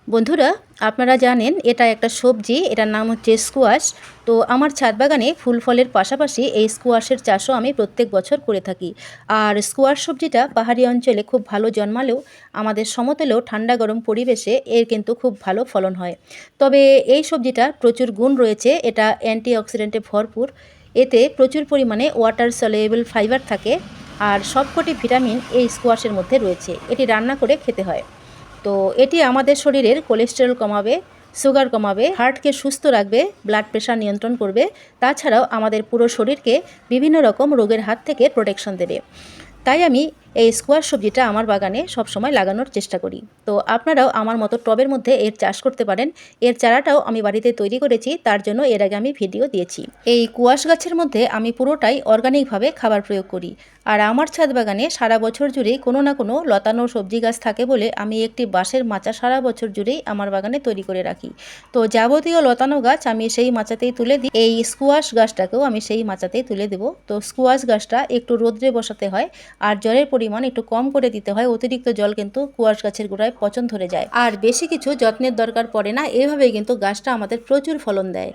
বন্ধুরা, আপনারা জানেন এটা একটা সবজি, এটার নাম হচ্ছে স্কোয়াশ। তো আমার ছাদ বাগানে ফুল ফলের পাশাপাশি এই স্কোয়াশের চাষও আমি প্রত্যেক বছর করে থাকি। আর স্কোয়াশ সবজিটা পাহাড়ি অঞ্চলে খুব ভালো জন্মালেও আমাদের সমতলেও ঠান্ডা গরম পরিবেশে এর কিন্তু খুব ভালো ফলন হয়। তবে এই সবজিটা প্রচুর গুণ রয়েছে, এটা অ্যান্টিঅক্সিডেন্টে ভরপুর। এতে প্রচুর পরিমাণে ওয়াটার সলিউবল ফাইবার থাকে, আর সবকটি ভিটামিন এই স্কোয়াশের মধ্যে রয়েছে। এটি রান্না করে খেতে হয়। তো এটি আমাদের শরীরের কোলেস্টেরল কমাবে, সুগার কমাবে, হার্টকে সুস্থ রাখবে, ব্লাড প্রেশার নিয়ন্ত্রণ করবে। তাছাড়াও আমাদের পুরো শরীরকে বিভিন্ন রকম রোগের হাত থেকে প্রোটেকশন দেবে। তাই আমি এই স্কোয়াশ সবজিটা আমার বাগানে সবসময় লাগানোর চেষ্টা করি। তো আপনারাও আমার মতো টবের মধ্যে এর চাষ করতে পারেন। এর চারাটাও আমি বাড়িতে তৈরি করেছি, তার জন্য এর আগে আমি ভিডিও দিয়েছি। এই কুয়াশ গাছের মধ্যে আমি পুরোটাই অর্গানিকভাবে খাবার প্রয়োগ করি। আর আমার ছাদ বাগানে সারা বছর জুড়েই কোনো না কোনো লতানো সবজি গাছ থাকে বলে আমি একটি বাঁশের মাচা সারা বছর জুড়েই আমার বাগানে তৈরি করে রাখি। তো যাবতীয় লতানো গাছ আমি সেই মাচাতেই তুলে দিই। এই স্কোয়াশ গাছটাকেও আমি সেই মাচাতেই তুলে দেব। তো স্কোয়াশ গাছটা একটু রোদ্রে বসাতে হয়, আর জলের পরিমাণ একটু কম করে দিতে হয়। অতিরিক্ত জল কিন্তু কুয়াশ গাছের গোড়ায় পচন ধরে যায়, আর বেশি কিছু যত্নের দরকার পড়ে না। এভাবেই কিন্তু গাছটা আমাদের প্রচুর ফলন দেয়।